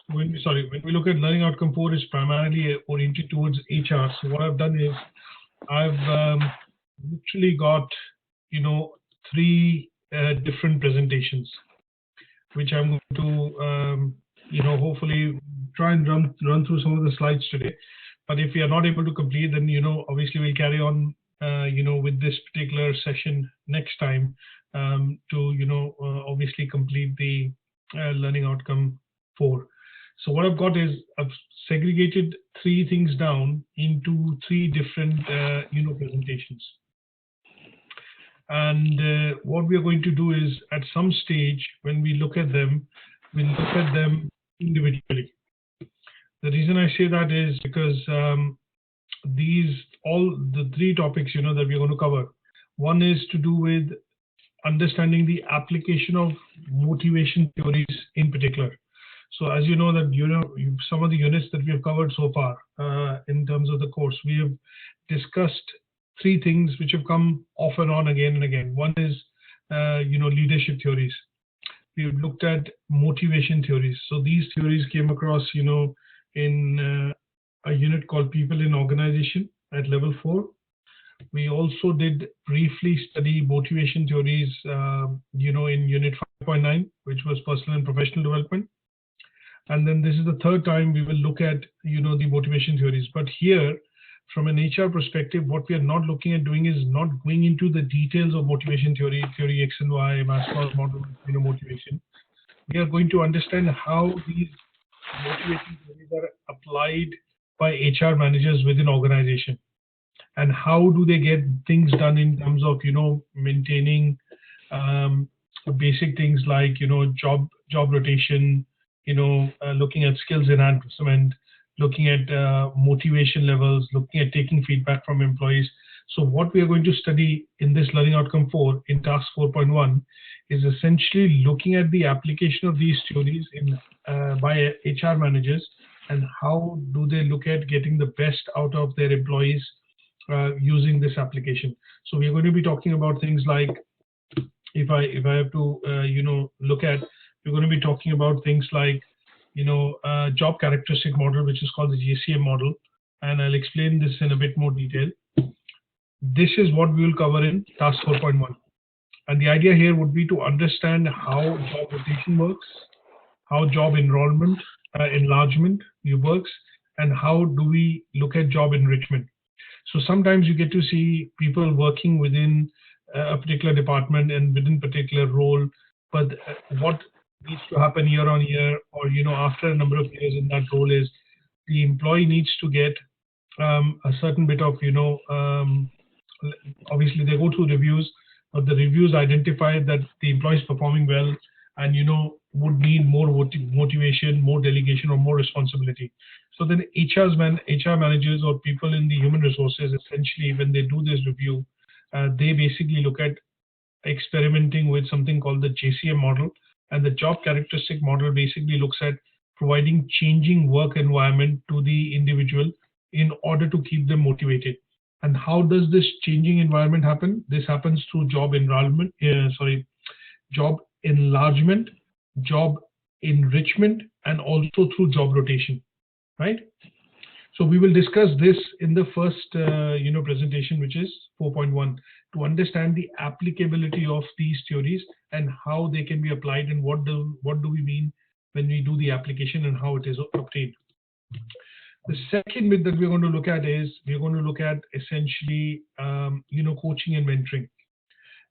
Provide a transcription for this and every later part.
when we look at learning outcome 4 is primarily oriented towards HR. So what I've done is I've literally got, 3 different presentations, which I'm going to, hopefully try and run through some of the slides today. But if we are not able to complete, then, obviously we'll carry on, with this particular session next time to, obviously complete the learning outcome 4. So what I've got is I've segregated 3 things down into 3 different, presentations. And what we are going to do is at some stage when we look at them, we'll look at them individually. The reason I say that is because all the 3 topics, that we're going to cover. One is to do with understanding the application of motivation theories in particular. So as you know that, some of the units that we have covered so far in terms of the course, we have discussed 3 things which have come off and on again and again. One is, leadership theories. We've looked at motivation theories. So these theories came across, in a unit called People in Organization at level 4. We also did briefly study motivation theories, in unit 5.9, which was personal and professional development. And then this is the 3rd time we will look at, the motivation theories. But here, from an HR perspective, what we are not looking at doing is not going into the details of motivation theory X and Y, Maslow's model, motivation. We are going to understand how these motivation theories are applied by HR managers within organization, and how do they get things done in terms of, maintaining basic things like, job rotation, looking at skills enhancement, looking at motivation levels, looking at taking feedback from employees. So what we are going to study in this learning outcome 4 in task 4.1 is essentially looking at the application of these theories by HR managers, and how do they look at getting the best out of their employees using this application. So we're going to be talking about things like, if I have to look at, we're going to be talking about things like job characteristic model, which is called the Gcm model, and I'll explain this in a bit more detail. This is what we will cover in task 4.1, and the idea here would be to understand how job rotation works, how job enrollment, enlargement works, and how do we look at job enrichment. So sometimes you get to see people working within a particular department and within particular role, but what needs to happen year on year, or after a number of years in that role, is the employee needs to get a certain bit of obviously they go through reviews, but the reviews identify that the employee is performing well and would need more motivation, more delegation, or more responsibility. So then HR managers or people in the human resources, essentially when they do this review, they basically look at experimenting with something called the Gcm model. And the job characteristic model basically looks at providing changing work environment to the individual in order to keep them motivated. And how does this changing environment happen? This happens through job enrollment, job enlargement, job enrichment, and also through job rotation, right? So we will discuss this in the first, presentation, which is 4.1, to understand the applicability of these theories and how they can be applied, and what do we mean when we do the application and how it is obtained. The second bit that we're going to look at is we're going to look at essentially, coaching and mentoring.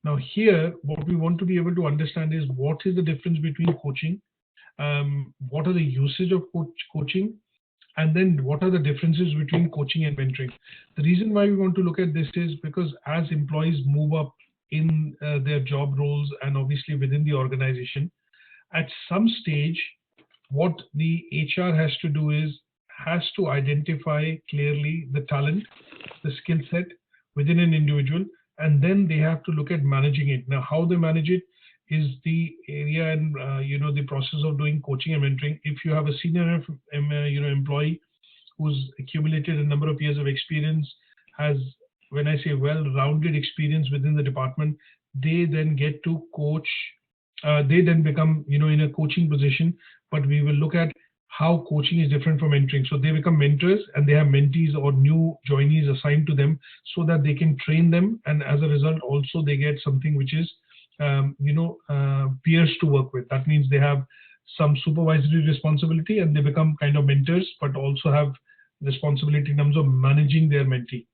Now here, what we want to be able to understand is what is the difference between coaching, what are the usage of coaching, and then what are the differences between coaching and mentoring. The reason why we want to look at this is because as employees move up in their job roles and obviously within the organization, at some stage, what the HR has to do is has to identify clearly the talent, the skill set within an individual, and then they have to look at managing it. Now, how they manage it is the area and the process of doing coaching and mentoring. If you have a senior employee who's accumulated a number of years of experience, has, when I say well-rounded experience within the department, they then get to coach. They then become in a coaching position. But we will look at how coaching is different from mentoring. So they become mentors and they have mentees or new joinees assigned to them so that they can train them. And as a result, also they get something which is, peers to work with. That means they have some supervisory responsibility and they become kind of mentors, but also have responsibility in terms of managing their mentee.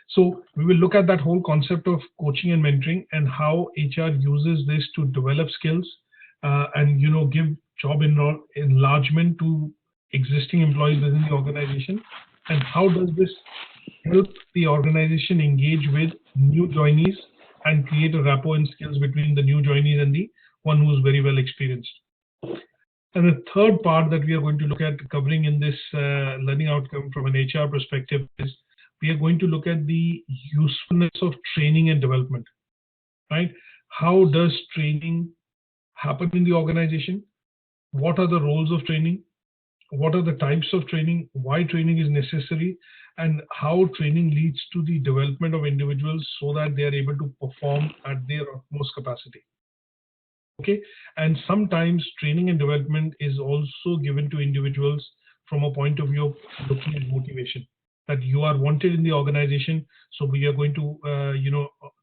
So we will look at that whole concept of coaching and mentoring and how HR uses this to develop skills and give job enlargement to existing employees within the organization, and how does this help the organization engage with new joinees and create a rapport and skills between the new joinees and the one who is very well experienced. And the third part that we are going to look at covering in this learning outcome from an HR perspective is we are going to look at the usefulness of training and development, right? How does training happen in the organization? What are the roles of training? What are the types of training? Why training is necessary? And how training leads to the development of individuals so that they are able to perform at their utmost capacity. Okay, and sometimes training and development is also given to individuals from a point of view of looking at motivation, that you are wanted in the organization, so we are going to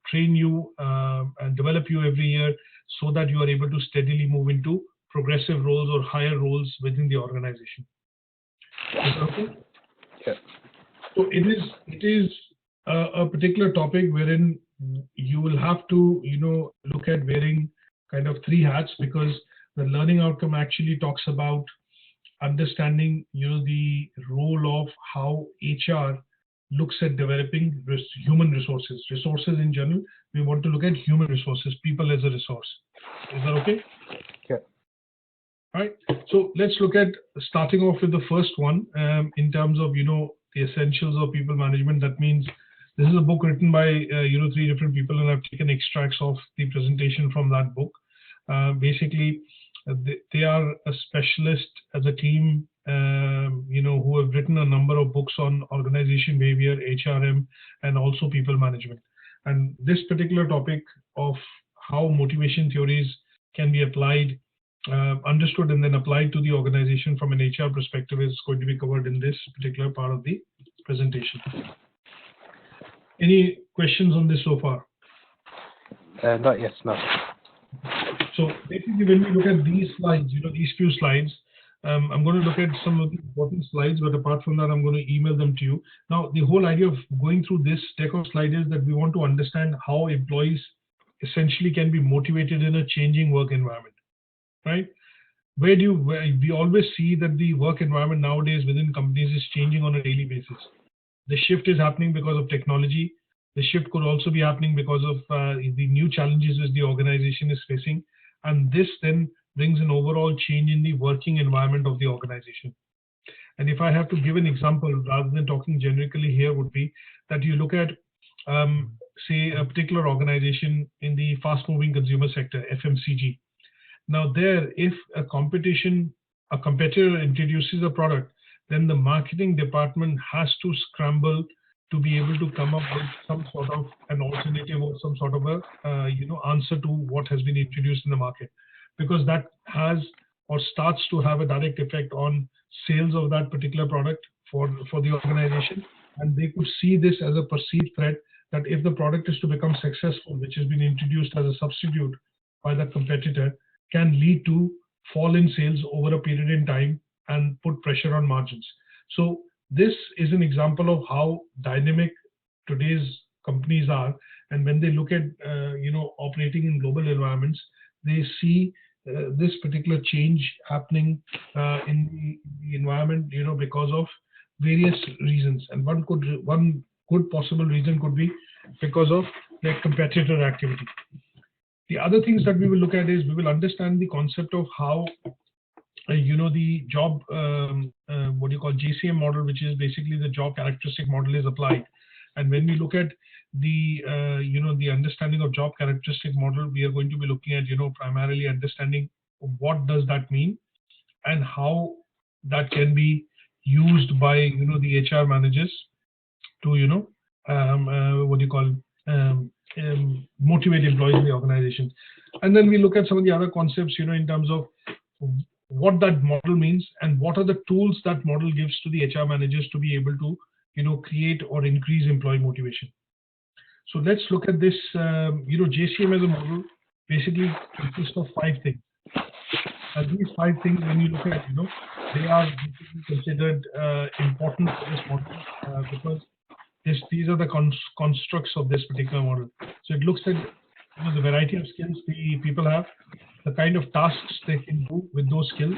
train you and develop you every year so that you are able to steadily move into progressive roles or higher roles within the organization. Is that okay? Yeah. So it is a particular topic wherein you will have to look at wearing kind of three hats, because the learning outcome actually talks about understanding the role of how HR looks at developing human resources in general. We want to look at human resources, people as a resource. Is that okay? Yeah. All right. So let's look at starting off with the first one in terms of the essentials of people management. That means this is a book written by three different people, and I've taken extracts of the presentation from that book. Basically, they are a specialist as a team, who have written a number of books on organization behavior, HRM, and also people management. And this particular topic of how motivation theories can be applied, understood, and then applied to the organization from an HR perspective is going to be covered in this particular part of the presentation. Any questions on this so far? Not yet, no. So basically, when we look at these slides, these few slides, I'm going to look at some of the important slides, but apart from that, I'm going to email them to you. Now, the whole idea of going through this deck of slides is that we want to understand how employees essentially can be motivated in a changing work environment, right? Where we always see that the work environment nowadays within companies is changing on a daily basis. The shift is happening because of technology. The shift could also be happening because of the new challenges which the organization is facing. And this then brings an overall change in the working environment of the organization. And if I have to give an example, rather than talking generically here, would be that you look at, say, a particular organization in the fast-moving consumer sector, FMCG. Now there, if a competitor introduces a product, then the marketing department has to scramble to be able to come up with some sort of an alternative or some sort of a answer to what has been introduced in the market, because that has or starts to have a direct effect on sales of that particular product for the organization. And they could see this as a perceived threat, that if the product is to become successful, which has been introduced as a substitute by the competitor, can lead to fall in sales over a period in time and put pressure on margins. So this is an example of how dynamic today's companies are, and when they look at operating in global environments, they see this particular change happening in the environment, because of various reasons. And one good possible reason could be because of their competitor activity. The other things that we will look at is we will understand the concept of how the job, Gcm model, which is basically the job characteristic model, is applied. And when we look at the the understanding of job characteristic model, we are going to be looking at primarily understanding what does that mean and how that can be used by the HR managers to motivate employees in the organization. And then we look at some of the other concepts in terms of what that model means and what are the tools that model gives to the HR managers to be able to, create or increase employee motivation. So let's look at this. JCM as a model basically consists of 5 things. And these 5 things, when you look at, they are basically considered important for this model because these are the constructs of this particular model. So it looks at the variety of skills the people have, the kind of tasks they can do with those skills.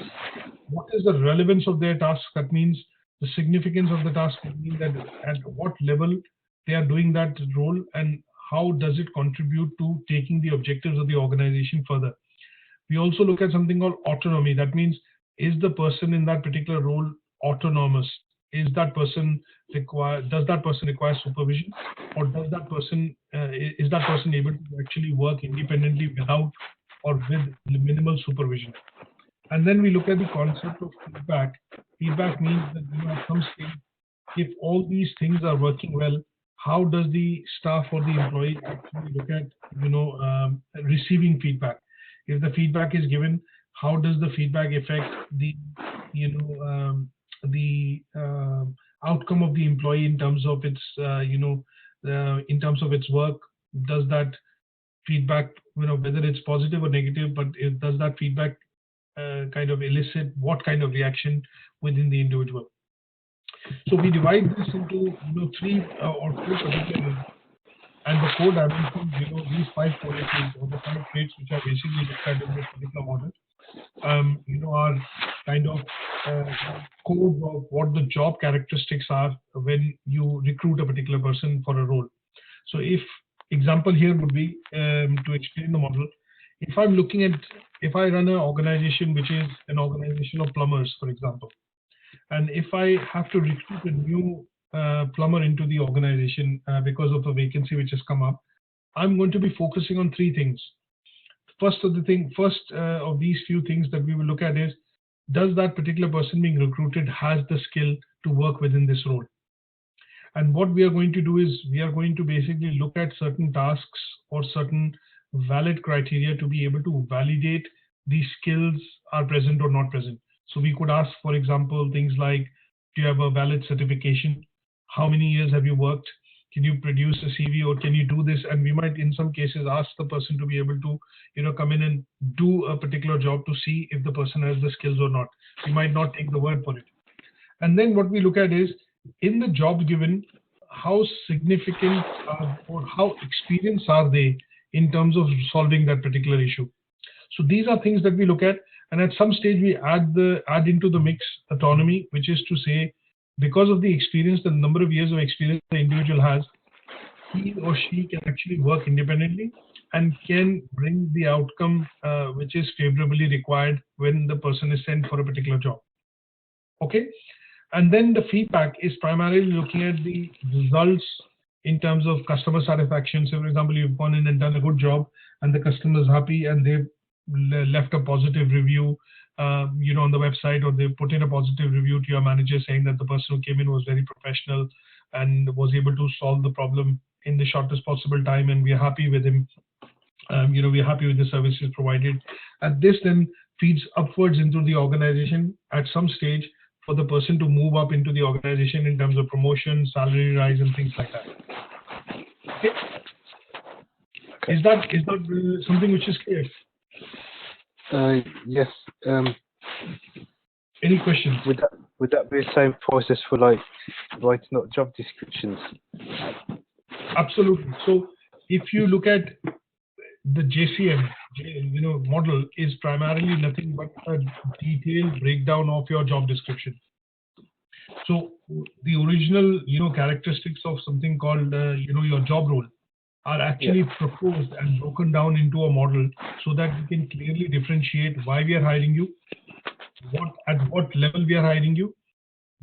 What is the relevance of their task? That means the significance of the task would mean that at what level they are doing that role and how does it contribute to taking the objectives of the organization further. We also look at something called autonomy. That means, is the person in that particular role autonomous? Does that person require supervision, or is that person able to actually work independently without or with minimal supervision? And then we look at the concept of feedback. Feedback means that at some stage, if all these things are working well, how does the staff or the employee actually look at receiving feedback? If the feedback is given, how does the feedback affect the outcome of the employee in terms of its work? Does that feedback, whether it's positive or negative, but does that feedback kind of elicit what kind of reaction within the individual? So we divide this into 3 or 4 particular areas. And the 4 dimensions, these 5 qualities or the 5 traits which are basically looked at in this particular model, are kind of codes of what the job characteristics are when you recruit a particular person for a role. So example here would be to explain the model. If I run an organization which is an organization of plumbers, for example, and if I have to recruit a new plumber into the organization because of a vacancy which has come up, I'm going to be focusing on 3 things. First of these few things that we will look at is, does that particular person being recruited has the skill to work within this role? And what we are going to do is we are going to basically look at certain tasks or certain valid criteria to be able to validate these skills are present or not present. So we could ask, for example, things like, do you have a valid certification? How many years have you worked? Can you produce a CV, or can you do this? And we might, in some cases, ask the person to be able to, come in and do a particular job to see if the person has the skills or not. We might not take the word for it. And then what we look at is, in the job given, how significant or how experienced are they in terms of solving that particular issue? So these are things that we look at. And at some stage, we add into the mix autonomy, which is to say, because of the experience, the number of years of experience the individual has, he or she can actually work independently and can bring the outcome which is favorably required when the person is sent for a particular job. Okay. And then the feedback is primarily looking at the results in terms of customer satisfaction. So, for example, you've gone in and done a good job and the customer is happy and they've left a positive review on the website, or they put in a positive review to your manager saying that the person who came in was very professional and was able to solve the problem in the shortest possible time, and we're happy with him. We're happy with the services provided. And this then feeds upwards into the organization at some stage for the person to move up into the organization in terms of promotion, salary rise, and things like that. Okay. Is that something which is clear? Yes. Any questions? Would that be the same process for like writing up job descriptions? Absolutely. So if you look at the JCM, model is primarily nothing but a detailed breakdown of your job description. So the original, characteristics of something called, your job role are actually proposed and broken down into a model so that we can clearly differentiate why we are hiring you, at what level we are hiring you,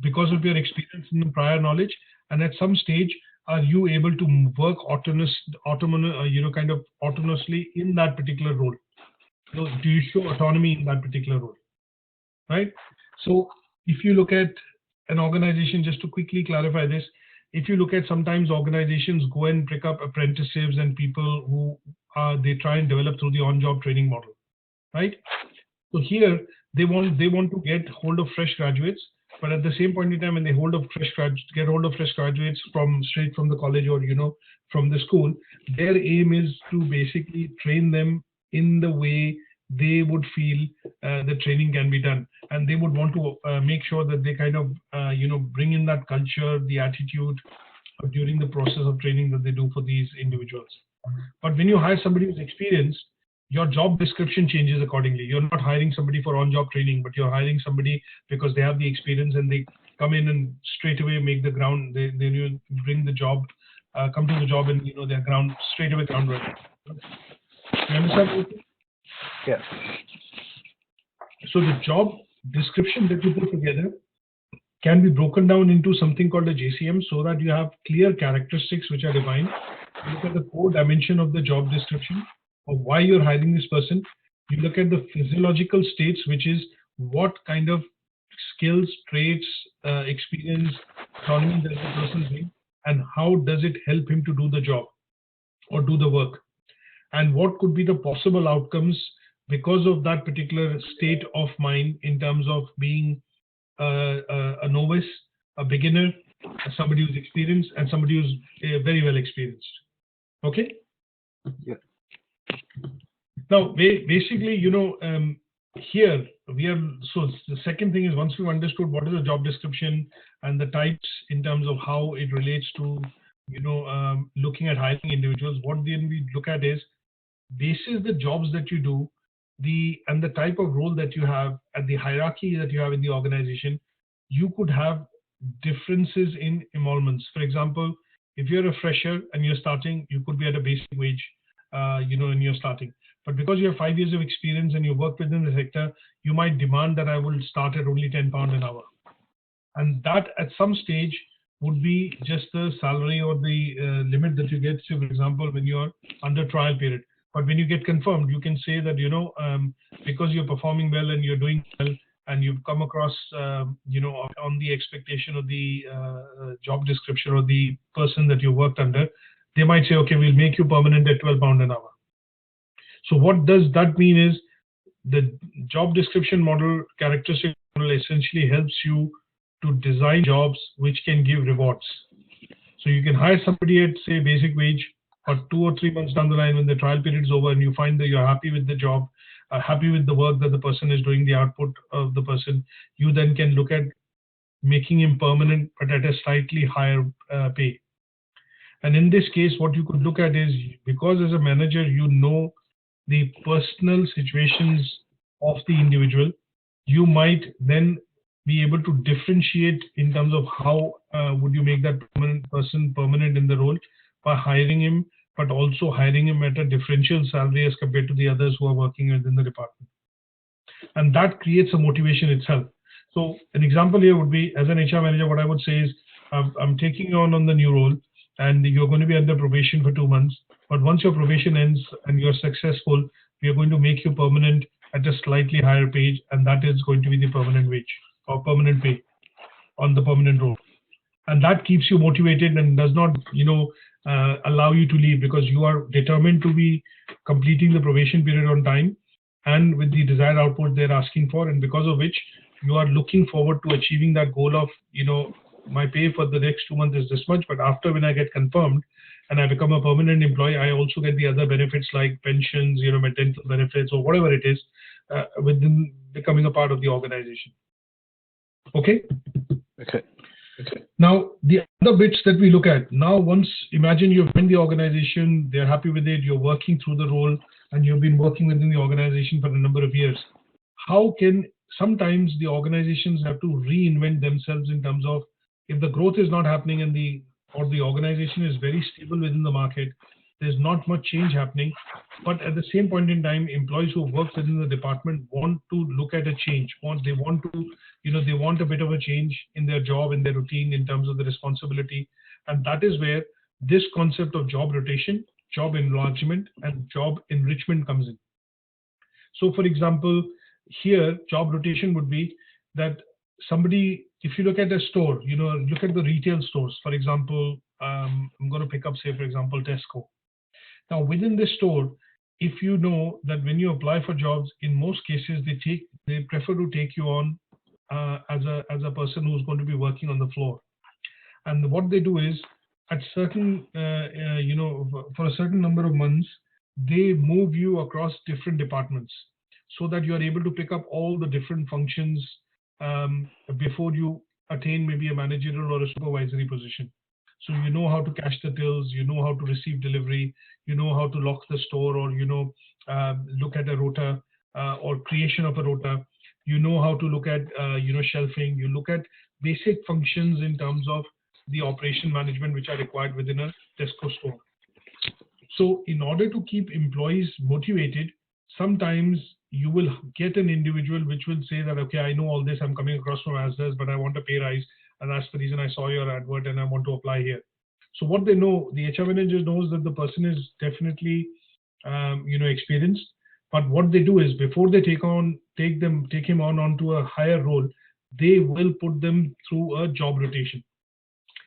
because of your experience and prior knowledge, and at some stage, are you able to work autonomously in that particular role? So do you show autonomy in that particular role, right? So if you look at an organization, just to quickly clarify this, if you look at sometimes organizations go and pick up apprentices and people who they try and develop through the on-job training model, right? So here they want to get hold of fresh graduates, but at the same point in time, when they get hold of fresh graduates straight from the college or from the school, their aim is to basically train them in the way they would feel the training can be done, and they would want to make sure that they kind of bring in that culture, the attitude during the process of training that they do for these individuals. But when you hire somebody who's experienced, your job description changes accordingly. You're not hiring somebody for on-job training, but you're hiring somebody because they have the experience and they come in and straight away make the ground. They bring the job, come to the job, and they're straight away ground running. You understand? Yeah. So the job description that you put together can be broken down into something called a Gcm, so that you have clear characteristics which are defined. You look at the core dimension of the job description, of why you're hiring this person. You look at the physiological states, which is what kind of skills, traits, experience, autonomy does the person bring, and how does it help him to do the job or do the work, and what could be the possible outcomes because of that particular state of mind in terms of being a novice, a beginner, somebody who's experienced, and somebody who's very well experienced. Okay? Yeah. Now, basically, here we are. So the second thing is, once we've understood what is the job description and the types in terms of how it relates to, looking at hiring individuals, what then we look at is, basis the jobs that you do, and the type of role that you have, and the hierarchy that you have in the organization, you could have differences in emoluments. For example, if you're a fresher and you're starting, you could be at a basic wage, and you're starting. But because you have 5 years of experience and you work within the sector, you might demand that I will start at only £10 an hour. And that at some stage would be just the salary or the limit that you get, say, for example, when you're under trial period. But when you get confirmed, you can say that, because you're performing well and you're doing well and you've come across, on the expectation of the job description or the person that you worked under, they might say, okay, we'll make you permanent at £12 an hour. So what does that mean is the job description model, characteristic model essentially helps you to design jobs which can give rewards. So you can hire somebody at, say, basic wage, but 2 or 3 months down the line, when the trial period is over and you find that you're happy with the job, happy with the work that the person is doing, the output of the person, you then can look at making him permanent, but at a slightly higher pay. And in this case, what you could look at is, because as a manager, the personal situations of the individual, you might then be able to differentiate in terms of how would you make that person permanent in the role by hiring him, but also hiring him at a differential salary as compared to the others who are working within the department. And that creates a motivation itself. So an example here would be, as an HR manager, what I would say is, I'm taking you on the new role, and you're going to be under probation for 2 months. But once your probation ends and you're successful, we are going to make you permanent at a slightly higher pay, and that is going to be the permanent wage or permanent pay on the permanent role. And that keeps you motivated and does not, allow you to leave, because you are determined to be completing the probation period on time and with the desired output they're asking for, and because of which you are looking forward to achieving that goal of, my pay for the next 2 months is this much, but after, when I get confirmed and I become a permanent employee, I also get the other benefits like pensions, my dental benefits or whatever it is, within becoming a part of the organization. Okay? Okay. Now, the other bits that we look at, now once, imagine you've been in the organization, they're happy with it, you're working through the role, and you've been working within the organization for a number of years. How can, sometimes the organizations have to reinvent themselves in terms of, if the growth is not happening and the organization is very stable within the market, there's not much change happening, but at the same point in time, employees who work within the department want to look at a change. They want a bit of a change in their job, in their routine, in terms of the responsibility. And that is where this concept of job rotation, job enlargement, and job enrichment comes in. So for example, here, job rotation would be that somebody, if you look at a store, look at the retail stores, for example, I'm going to pick up, say, for example, Tesco. Now, within this store, if you know that when you apply for jobs, in most cases, they take they prefer to take you on as a person who's going to be working on the floor. And what they do is, at certain, for a certain number of months, they move you across different departments so that you are able to pick up all the different functions before you attain maybe a managerial or a supervisory position. So you know how to cash the tills, you know how to receive delivery, you know how to lock the store, or look at a rota or creation of a rota. You know how to look at shelving. You look at basic functions in terms of the operation management which are required within a Tesco store. So in order to keep employees motivated, sometimes you will get an individual which will say that, okay, I know all this, I'm coming across from ASDAS, but I want a pay rise, and that's the reason I saw your advert and I want to apply here. So what they know, the HR manager knows that the person is definitely experienced, but what they do is, before they take him on onto a higher role, they will put them through a job rotation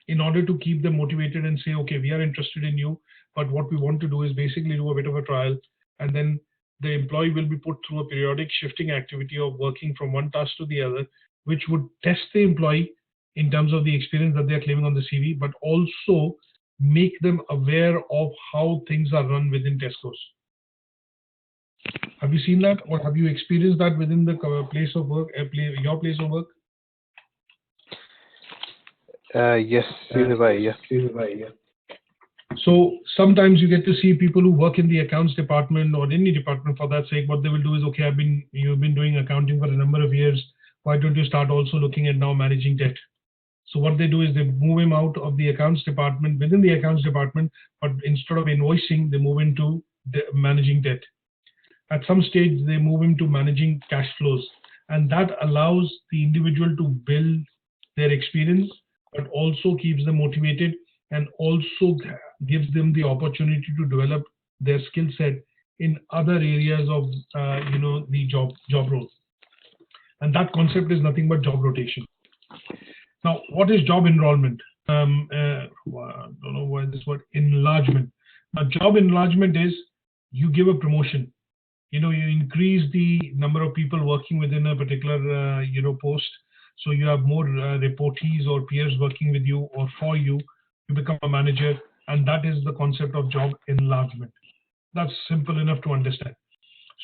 in order to keep them motivated and say, okay, we are interested in you, but what we want to do is basically do a bit of a trial, and then the employee will be put through a periodic shifting activity of working from one task to the other, which would test the employee in terms of the experience that they are claiming on the CV, but also make them aware of how things are run within Tesco's. Have you seen that, or have you experienced that within the place of work, your place of work? Yes, in a way, yeah. So sometimes you get to see people who work in the accounts department or any department for that sake. What they will do is, okay, you've been doing accounting for a number of years. Why don't you start also looking at now managing debt? So what they do is they move him out of the accounts department, within the accounts department, but instead of invoicing, they move into managing debt. At some stage, they move him to managing cash flows, and that allows the individual to build their experience, but also keeps them motivated and also gives them the opportunity to develop their skill set in other areas of the job role. And that concept is nothing but job rotation. Now, what is job enrollment? I don't know why this word enlargement. Now, job enlargement is you give a promotion. You increase the number of people working within a particular post. So you have more reportees or peers working with you or for you. You become a manager, and that is the concept of job enlargement. That's simple enough to understand.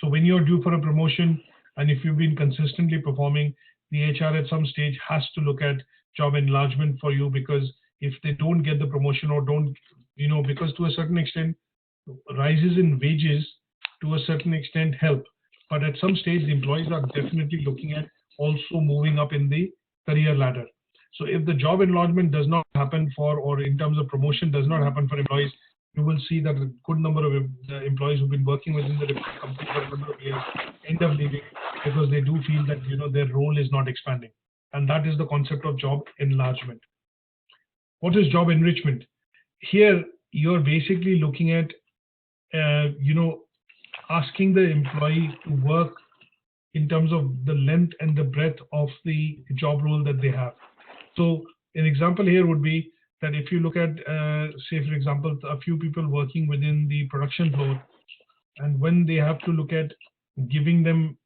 So when you're due for a promotion, and if you've been consistently performing, the HR at some stage has to look at job enlargement for you, because if they don't get the promotion or don't, because to a certain extent, rises in wages to a certain extent help. But at some stage, the employees are definitely looking at also moving up in the career ladder. So if the job enlargement does not happen or in terms of promotion does not happen for employees, you will see that a good number of employees who've been working within the company for a number of years end up leaving because they do feel that their role is not expanding. And that is the concept of job enlargement. What is job enrichment? Here, you're basically looking at, asking the employee to work in terms of the length and the breadth of the job role that they have. So an example here would be that if you look at, say, for example, a few people working within the production floor, and when they have to look at giving them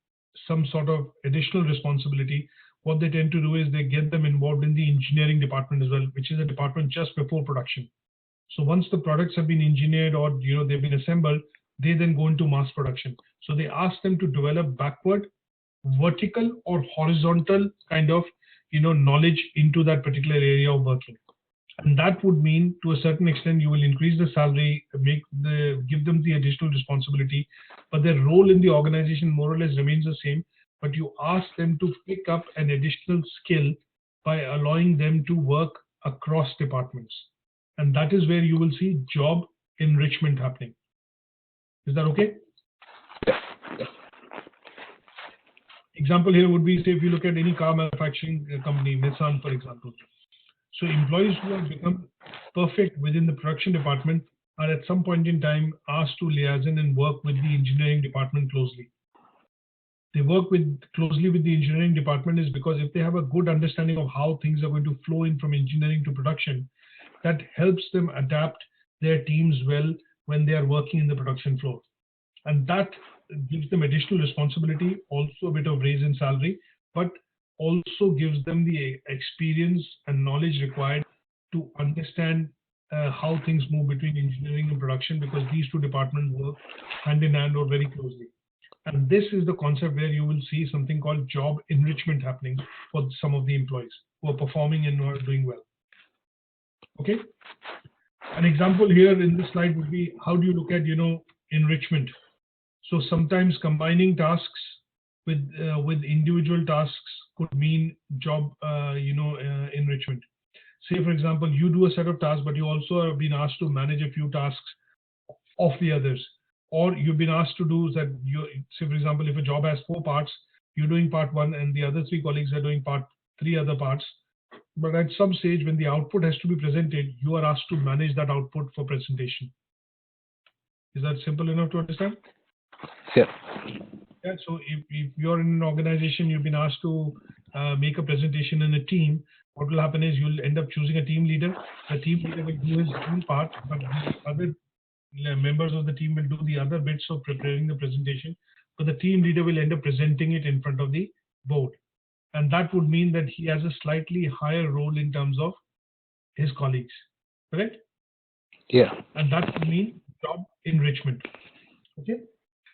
some sort of additional responsibility, what they tend to do is they get them involved in the engineering department as well, which is a department just before production. So once the products have been engineered or they've been assembled, they then go into mass production. So they ask them to develop backward, vertical or horizontal kind of knowledge into that particular area of working. And that would mean, to a certain extent, you will increase the salary, give them the additional responsibility, but their role in the organization more or less remains the same. But you ask them to pick up an additional skill by allowing them to work across departments. And that is where you will see job enrichment happening. Is that okay? Yeah. Example here would be, say, if you look at any car manufacturing company, Nissan, for example. So employees who have become perfect within the production department are at some point in time asked to liaison and work with the engineering department closely. They work closely with the engineering department is because if they have a good understanding of how things are going to flow in from engineering to production, that helps them adapt their teams well when they are working in the production floor. And that gives them additional responsibility, also a bit of raise in salary, but also gives them the experience and knowledge required to understand how things move between engineering and production, because these two departments work hand in hand or very closely. And this is the concept where you will see something called job enrichment happening for some of the employees who are performing and who are doing well. Okay. An example here in this slide would be, how do you look at, enrichment? So sometimes combining tasks with individual tasks could mean job, enrichment. Say, for example, you do a set of tasks, but you also have been asked to manage a few tasks of the others, or you've been asked to do that. Say, for example, if a job has 4 parts, you're doing part 1, and the other 3 colleagues are doing 3 other parts. But at some stage, when the output has to be presented, you are asked to manage that output for presentation. Is that simple enough to understand? Yeah. Yeah. So if you're in an organization, you've been asked to make a presentation in a team, what will happen is you'll end up choosing a team leader. The team leader will do his own part, but the other members of the team will do the other bits of preparing the presentation. But the team leader will end up presenting it in front of the board. And that would mean that he has a slightly higher role in terms of his colleagues, correct? Yeah. And that would mean job enrichment. Okay.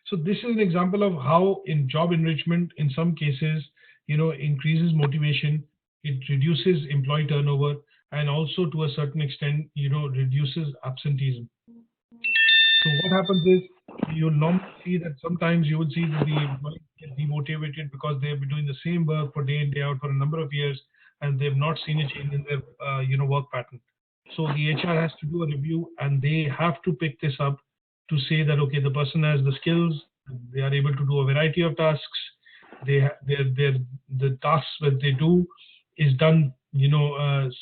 So this is an example of how in job enrichment, in some cases, increases motivation, it reduces employee turnover, and also to a certain extent, reduces absenteeism. So what happens is, you'll normally see that sometimes you will see that the employees get demotivated because they have been doing the same work for day in, day out for a number of years, and they've not seen a change in their, work pattern. So the HR has to do a review, and they have to pick this up to say that, okay, the person has the skills, they are able to do a variety of tasks, the tasks that they do is done,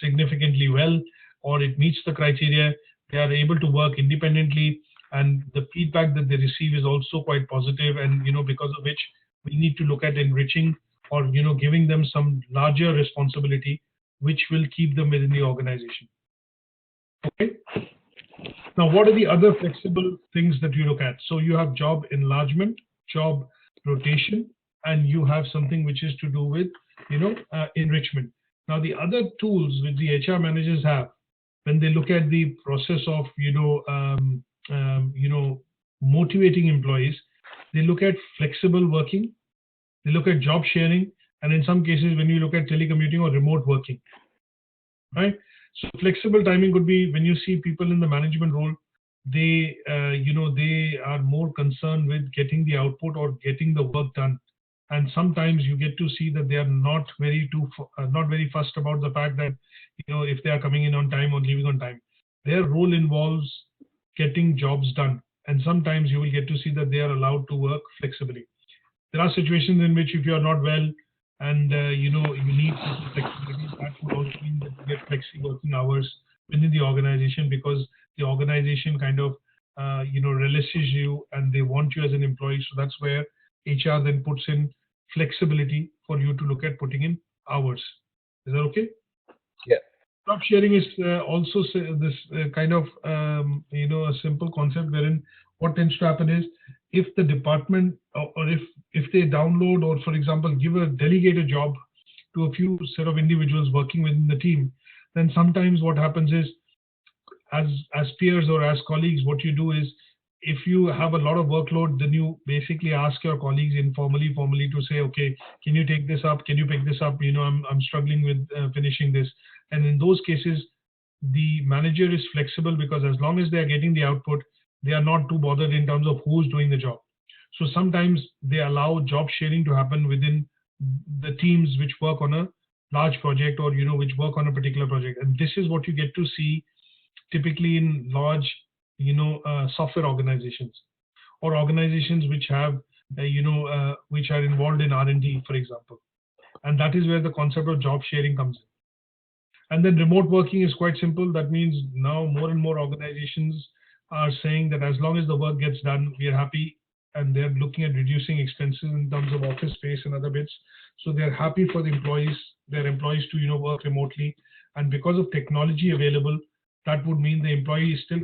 significantly well, or it meets the criteria. They are able to work independently, and the feedback that they receive is also quite positive, and because of which we need to look at enriching or giving them some larger responsibility, which will keep them within the organization. Okay. Now, what are the other flexible things that you look at? So you have job enlargement, job rotation, and you have something which is to do with enrichment. Now, the other tools which the HR managers have when they look at the process of motivating employees, they look at flexible working, they look at job sharing, and in some cases when you look at telecommuting or remote working, right? So flexible timing could be when you see people in the management role, they they are more concerned with getting the output or getting the work done, and sometimes you get to see that they are not very fussed about the fact that if they are coming in on time or leaving on time. Their role involves getting jobs done, and sometimes you will get to see that they are allowed to work flexibly. There are situations in which if you are not well and you need flexibility, that would also mean that you get flexi working hours within the organization, because the organization kind of relishes you and they want you as an employee. So that's where HR then puts in flexibility for you to look at putting in hours. Is that okay? Yeah. Job sharing is also this kind of a simple concept wherein what tends to happen is, if the department or if they download or, for example, delegate a job to a few set of individuals working within the team, then sometimes what happens is, as peers or as colleagues, what you do is, if you have a lot of workload, then you basically ask your colleagues formally to say, okay, can you take this up? Can you pick this up? I'm struggling with finishing this. And in those cases, the manager is flexible, because as long as they are getting the output, they are not too bothered in terms of who's doing the job. So sometimes they allow job sharing to happen within the teams which work on a large project or which work on a particular project. And this is what you get to see typically in large software organizations or organizations which have which are involved in R&D, for example. And that is where the concept of job sharing comes in. And then remote working is quite simple. That means now more and more organizations are saying that as long as the work gets done, we are happy, and they're looking at reducing expenses in terms of office space and other bits. So they're happy for their employees to work remotely. And because of technology available, that would mean the employee is still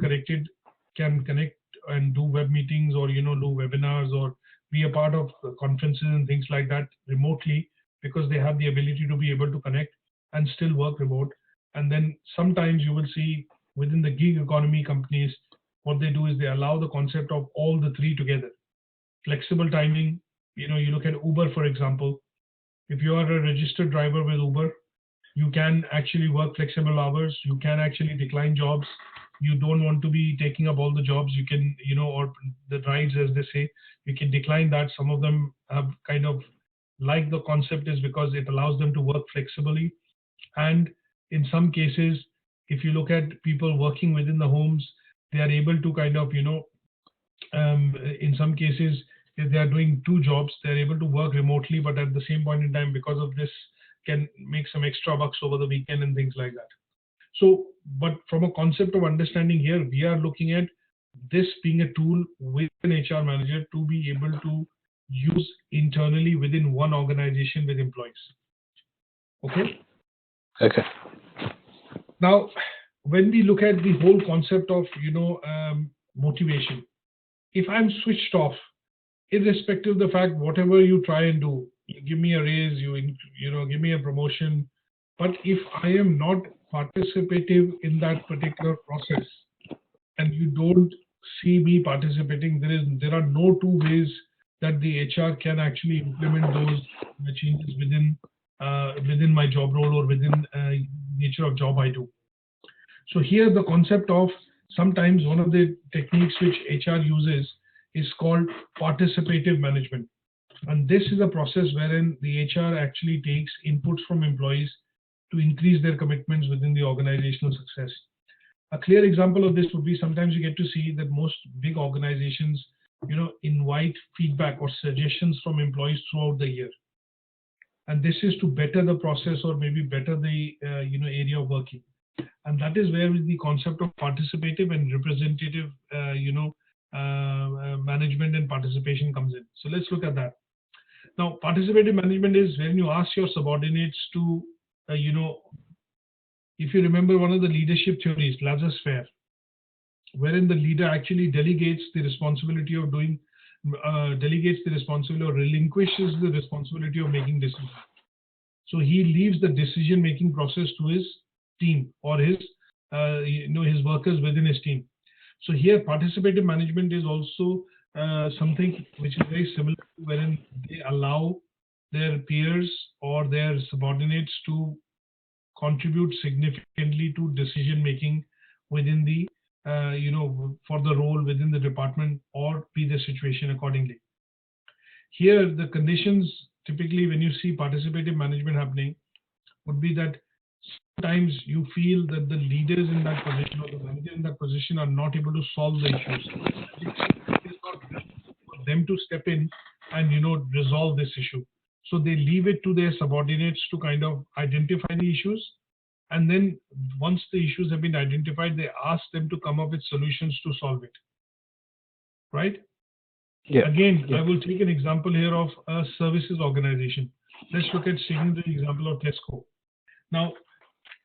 can connect and do web meetings or do webinars or be a part of conferences and things like that remotely, because they have the ability to be able to connect and still work remote. And then sometimes you will see within the gig economy companies, what they do is they allow the concept of all the three together. Flexible timing, you look at Uber, for example. If you are a registered driver with Uber, you can actually work flexible hours. You can actually decline jobs. You don't want to be taking up all the jobs. You can, or the rides, as they say, you can decline that. Some of them have kind of like the concept is because it allows them to work flexibly. And in some cases, if you look at people working within the homes, they are able to kind of, in some cases, if they are doing two jobs, they're able to work remotely, but at the same point in time, because of this, can make some extra bucks over the weekend and things like that. So, but from a concept of understanding here, we are looking at this being a tool with an HR manager to be able to use internally within one organization with employees. Okay? Okay. Now, when we look at the whole concept of, motivation, if I'm switched off, irrespective of the fact, whatever you try and do, you give me a raise, give me a promotion, but if I am not participative in that particular process and you don't see me participating, there are no two ways that the HR can actually implement those changes within my job role or within nature of job I do. So here the concept of sometimes one of the techniques which HR uses is called participative management. And this is a process wherein the HR actually takes inputs from employees to increase their commitments within the organizational success. A clear example of this would be sometimes you get to see that most big organizations, invite feedback or suggestions from employees throughout the year. And this is to better the process or maybe better the area of working. And that is where the concept of participative and representative management and participation comes in. So let's look at that. Now, participative management is when you ask your subordinates to, if you remember one of the leadership theories, laissez-faire, wherein the leader actually delegates the responsibility of doing, or relinquishes the responsibility of making decisions. So he leaves the decision-making process to his team or his, his workers within his team. So here, participative management is also something which is very similar to wherein they allow their peers or their subordinates to contribute significantly to decision making within the, for the role within the department or be the situation accordingly. Here, the conditions typically when you see participative management happening would be that sometimes you feel that the leaders in that position or the manager in that position are not able to solve the issues. It is not for them to step in and resolve this issue. So they leave it to their subordinates to kind of identify the issues, and then once the issues have been identified, they ask them to come up with solutions to solve it. Right? Yeah. Again, Yeah. I will take an example here of a services organization. Let's look at taking the example of Tesco. Now,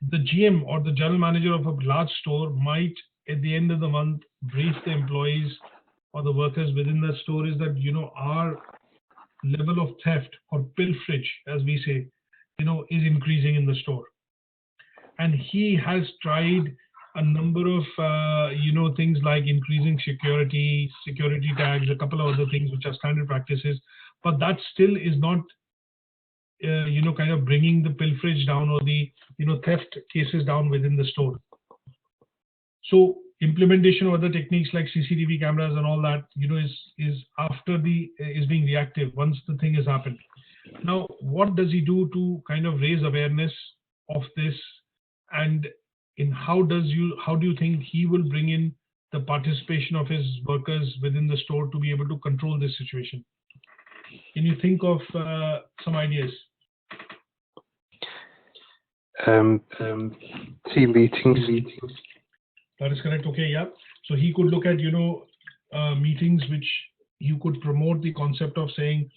the GM or the general manager of a large store might, at the end of the month, brief the employees or the workers within the store is that, our level of theft or pilferage, as we say, is increasing in the store. And he has tried a number of, things like increasing security tags, a couple of other things which are standard practices, but that still is not, kind of bringing the pilferage down or the, theft cases down within the store. So implementation of other techniques like CCTV cameras and all that, is after is being reactive once the thing has happened. Now, what does he do to kind of raise awareness of this, and how do you think he will bring in the participation of his workers within the store to be able to control this situation? Can you think of some ideas? Team meetings. That is correct. Okay, yeah. So he could look at, meetings which you could promote the concept of saying,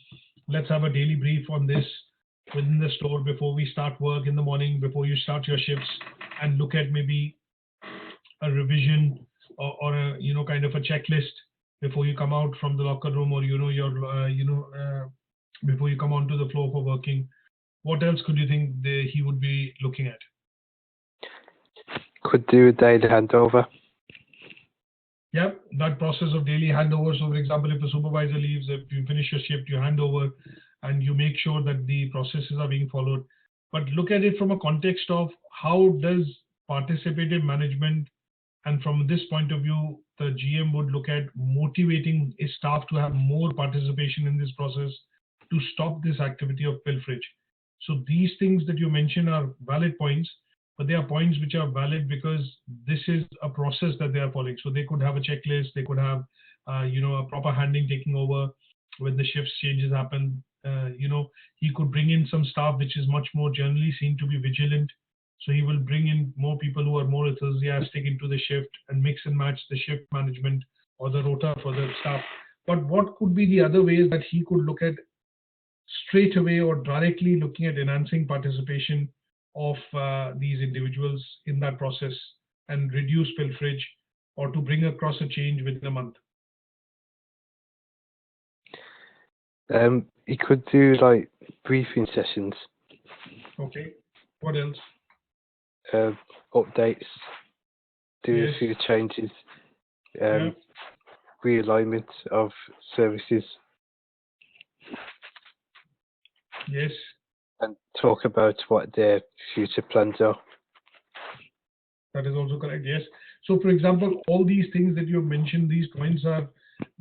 let's have a daily brief on this within the store before we start work in the morning, before you start your shifts, and look at maybe a revision or a, kind of a checklist before you come out from the locker room, or before you come onto the floor for working? What else could you think he would be looking at? Could do a daily handover. Yeah, that process of daily handover. So, for example, if a supervisor leaves, if you finish your shift, you hand over and you make sure that the processes are being followed. But look at it from a context of how does participative management, and from this point of view, the GM would look at motivating his staff to have more participation in this process to stop this activity of pilferage. So these things that you mentioned are valid points, but they are points which are valid because this is a process that they are following. So they could have a checklist, they could have, a proper handing taking over when the shifts changes happen. He could bring in some staff which is much more generally seen to be vigilant. So he will bring in more people who are more enthusiastic into the shift and mix and match the shift management or the rota for the staff. But what could be the other ways that he could look at straight away or directly looking at enhancing participation of these individuals in that process and reduce pilferage, or to bring across a change within a month? He could do like briefing sessions. Okay. What else? Updates, do Yes. a few changes, Yeah. realignment of services, Yes. and talk about what their future plans are. That is also correct. Yes. So, for example, all these things that you have mentioned, these points are,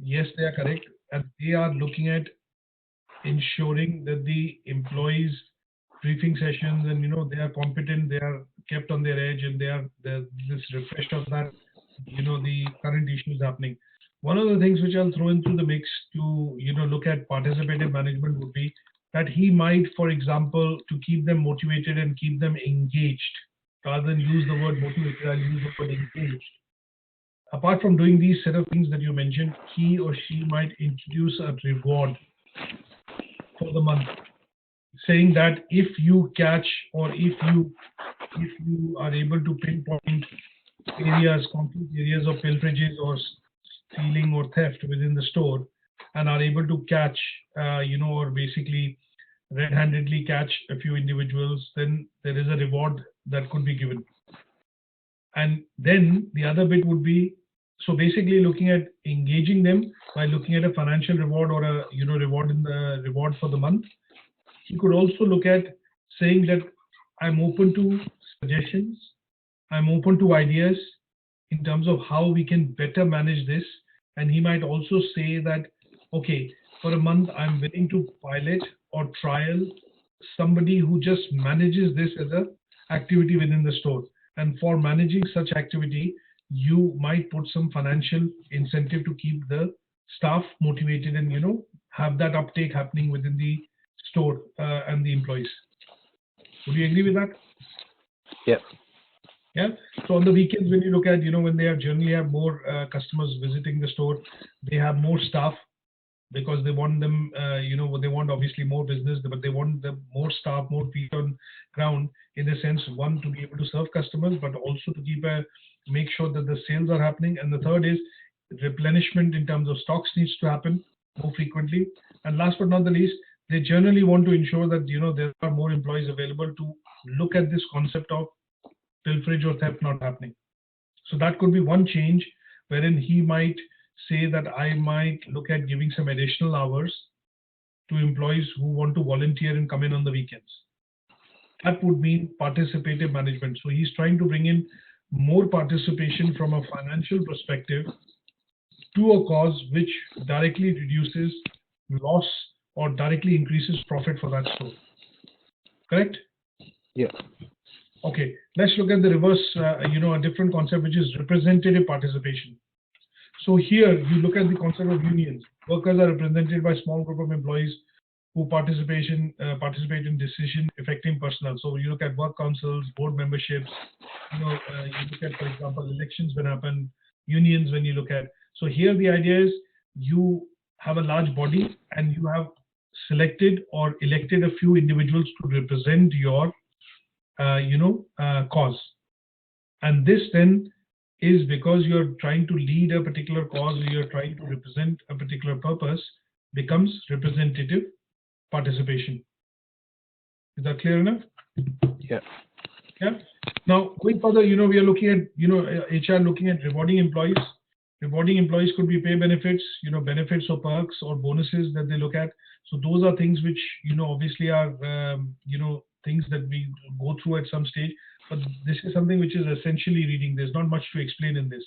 yes, they are correct, and they are looking at ensuring that the employees' briefing sessions and they are competent, they are kept on their edge, and they're this refresh of that, the current issues happening. One of the things which I'll throw into the mix to look at participative management would be that he might, for example, to keep them motivated and keep them engaged, rather than use the word motivated, I'll use the word engaged. Apart from doing these set of things that you mentioned, he or she might introduce a reward for the month, saying that if you catch, or if you are able to pinpoint concrete areas of pilferages or stealing or theft within the store, and are able to catch, or basically red-handedly catch a few individuals, then there is a reward that could be given. And then the other bit would be, so basically looking at engaging them by looking at a financial reward, or a reward for the month. He could also look at saying that I'm open to suggestions, I'm open to ideas in terms of how we can better manage this. And he might also say that, okay, for a month, I'm willing to pilot or trial somebody who just manages this as an activity within the store. And for managing such activity, you might put some financial incentive to keep the staff motivated and, have that uptake happening within the store and the employees. Would you agree with that? Yep. Yeah. So on the weekends, when you look at, when they generally have more customers visiting the store, they have more staff, because they want them, they want obviously more business, but they want the more staff, more feet on ground, in a sense, one, to be able to serve customers, but also to make sure that the sales are happening. And the third is replenishment in terms of stocks needs to happen more frequently. And last but not the least, they generally want to ensure that, there are more employees available to look at this concept of pilferage or theft not happening. So that could be one change, wherein he might say that I might look at giving some additional hours to employees who want to volunteer and come in on the weekends. That would mean participative management. So he's trying to bring in more participation from a financial perspective to a cause which directly reduces loss or directly increases profit for that store. Correct? Yeah. Okay, let's look at the reverse, a different concept, which is representative participation. So here you look at the concept of unions. Workers are represented by a small group of employees who participate in decision affecting personnel. So you look at work councils, board memberships, you look at, for example, elections when happen, unions when you look at. So here the idea is you have a large body and you have selected or elected a few individuals to represent your cause. And this then is because you're trying to lead a particular cause, or you're trying to represent a particular purpose, becomes representative participation. Is that clear enough? Yeah. Yeah. Now, going further, we are looking at, HR looking at rewarding employees. Rewarding employees could be pay benefits, benefits or perks or bonuses that they look at. So those are things which, obviously are, things that we go through at some stage. But this is something which is essentially reading. There's not much to explain in this.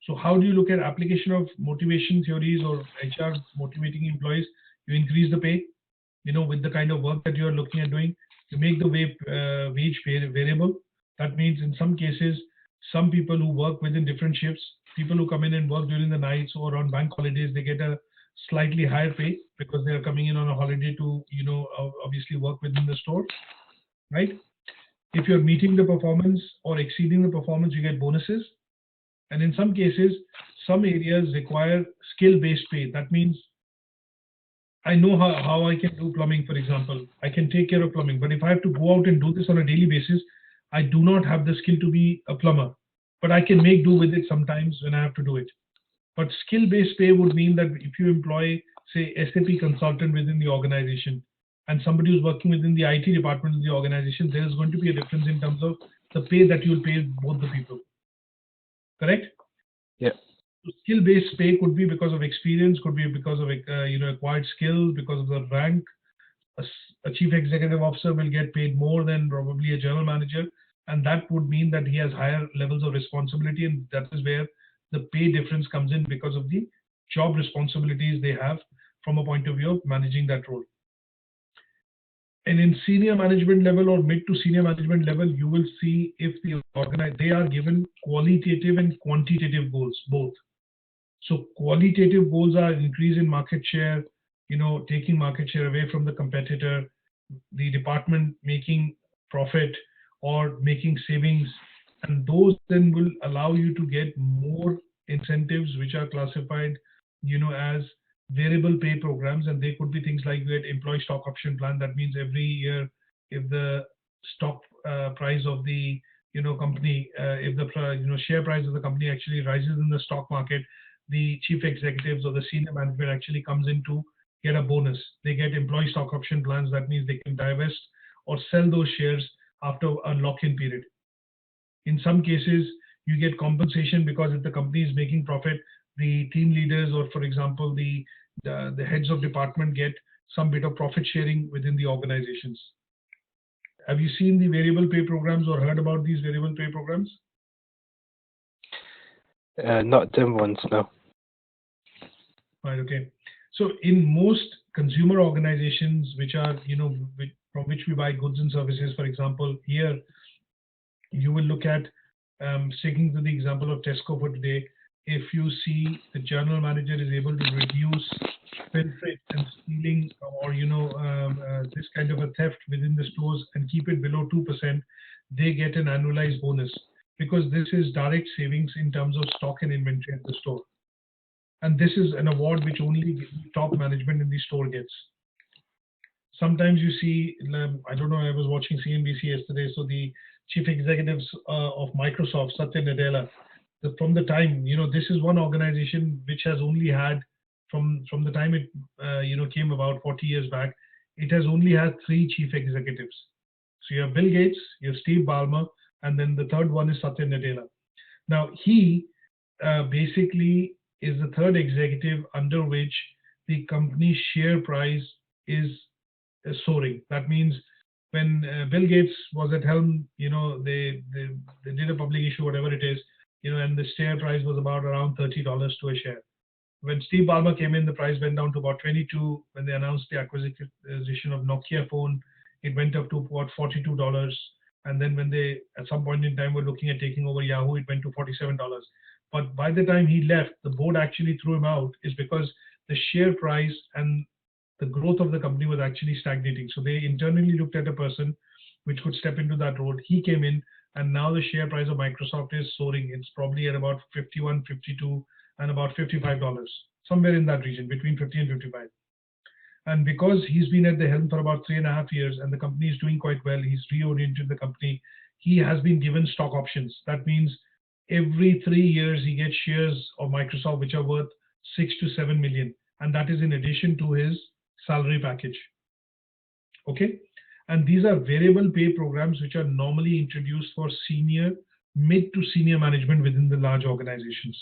So how do you look at application of motivation theories or HR motivating employees? You increase the pay, with the kind of work that you are looking at doing. You make the wage variable. That means in some cases, some people who work within different shifts, people who come in and work during the nights or on bank holidays, they get a slightly higher pay because they are coming in on a holiday to, obviously work within the store, right? If you're meeting the performance or exceeding the performance, you get bonuses. And in some cases, some areas require skill-based pay. That means I know how I can do plumbing, for example. I can take care of plumbing. But if I have to go out and do this on a daily basis, I do not have the skill to be a plumber. But I can make do with it sometimes when I have to do it. But skill-based pay would mean that if you employ, say, SAP consultant within the organization and somebody who's working within the IT department of the organization, there is going to be a difference in terms of the pay that you'll pay both the people. Correct? Yeah. Skill-based pay could be because of experience, could be because of acquired skills, because of the rank. A chief executive officer will get paid more than probably a general manager, and that would mean that he has higher levels of responsibility, and that is where the pay difference comes in because of the job responsibilities they have from a point of view of managing that role. And in senior management level or mid to senior management level, you will see if they are given qualitative and quantitative goals, both. So qualitative goals are increase in market share, taking market share away from the competitor, the department making profit or making savings, and those then will allow you to get more incentives which are classified, as variable pay programs, and they could be things like we had employee stock option plan. That means every year, if the stock price of the company, if the share price of the company actually rises in the stock market, the chief executives or the senior management actually comes in to get a bonus. They get employee stock option plans. That means they can divest or sell those shares after a lock-in period. In some cases, you get compensation because if the company is making profit, the team leaders or, for example, the heads of department get some bit of profit sharing within the organizations. Have you seen the variable pay programs or heard about these variable pay programs? Not them ones, no. Right. Okay. So in most consumer organizations, which are from which we buy goods and services, for example, here you will look at sticking to the example of Tesco for today. If you see the general manager is able to reduce pilferage and stealing or this kind of a theft within the stores and keep it below 2%, they get an annualized bonus because this is direct savings in terms of stock and inventory at the store. And this is an award which only top management in the store gets. Sometimes you see, I don't know, I was watching CNBC yesterday, so the chief executives of Microsoft, Satya Nadella, from the time, this is one organization which has only had, from the time it, came about 40 years back, it has only had 3 chief executives. So you have Bill Gates, you have Steve Ballmer, and then the third one is Satya Nadella. Now, he basically is the third executive under which the company's share price is soaring. That means when Bill Gates was at helm, they did a public issue, whatever it is, and the share price was about around $30 to a share. When Steve Ballmer came in, the price went down to about 22. When they announced the acquisition of Nokia phone, it went up to about $42. And then when they, at some point in time, were looking at taking over Yahoo, it went to $47. But by the time he left, the board actually threw him out, is because the share price and the growth of the company was actually stagnating. So they internally looked at a person which could step into that role. He came in, and now the share price of Microsoft is soaring. It's probably at about 51, 52, and about $55, somewhere in that region, between 50 and 55. And because he's been at the helm for about 3.5 years and the company is doing quite well, he's reoriented the company. He has been given stock options. That means every 3 years he gets shares of Microsoft which are worth 6 to 7 million, and that is in addition to his salary package. Okay, and these are variable pay programs which are normally introduced for senior, mid to senior management within the large organizations.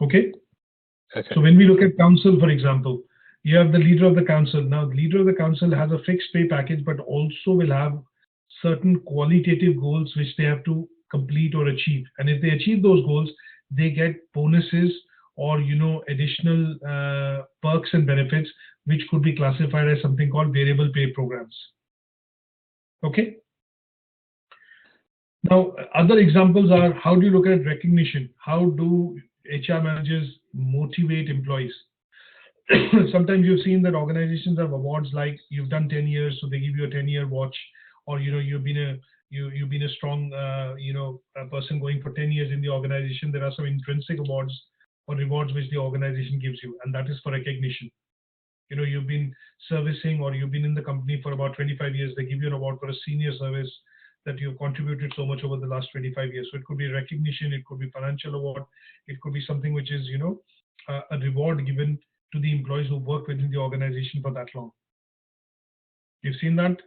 Okay. Okay. So when we look at council, for example, you have the leader of the council. Now, the leader of the council has a fixed pay package, but also will have certain qualitative goals which they have to complete or achieve. And if they achieve those goals, they get bonuses or additional perks and benefits, which could be classified as something called variable pay programs. Okay. Now, other examples are, how do you look at recognition? How do HR managers motivate employees? Sometimes you've seen that organizations have awards like you've done 10 years, so they give you a 10-year watch, or you've been a strong a person going for 10 years in the organization. There are some intrinsic awards or rewards which the organization gives you, and that is for recognition. You've been servicing or you've been in the company for about 25 years, they give you an award for a senior service that you've contributed so much over the last 25 years. So it could be recognition, it could be financial award, it could be something which is a reward given to the employees who work within the organization for that long. You've seen that?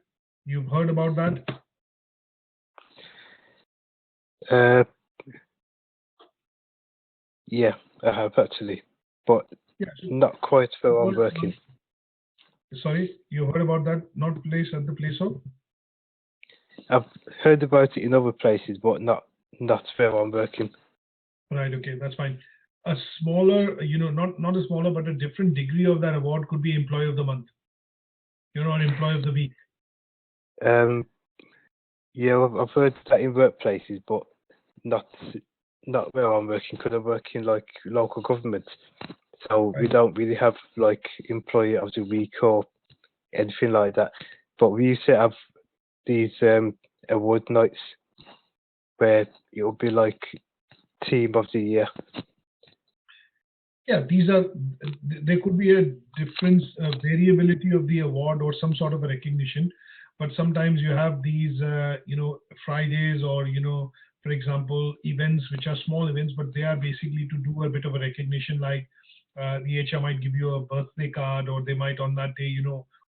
You've heard about that? Yeah, I have actually, but yeah, not quite where I'm working. Sorry, you heard about that? Not place at the place of? I've heard about it in other places, but not where I'm working. Right. Okay, that's fine. A smaller, not a smaller, but a different degree of that award could be Employee of the Month, or Employee of the Week. Yeah, I've heard that in workplaces, but not where I'm working, because I work in like local government. So Right. We don't really have like Employee of the Week or anything like that. But we used to have these award nights where it'll be like Team of the Year. Yeah, there could be a difference, variability of the award or some sort of a recognition, but sometimes you have these, Fridays or, for example, events which are small events, but they are basically to do a bit of a recognition, like the HR might give you a birthday card, or they might on that day,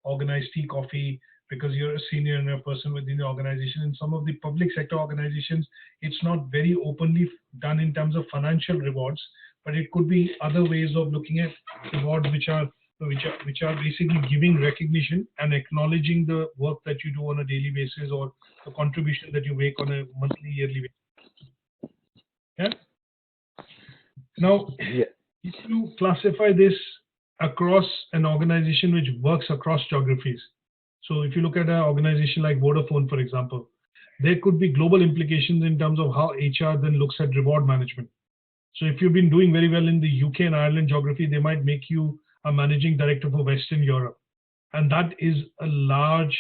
organize tea, coffee, because you're a senior and a person within the organization. In some of the public sector organizations, it's not very openly done in terms of financial rewards, but it could be other ways of looking at awards which are basically giving recognition and acknowledging the work that you do on a daily basis or the contribution that you make on a monthly, yearly basis. Yeah. Now, if you classify this across an organization which works across geographies, so if you look at an organization like Vodafone, for example, there could be global implications in terms of how HR then looks at reward management. So if you've been doing very well in the UK and Ireland geography, they might make you a managing director for Western Europe. And that is a large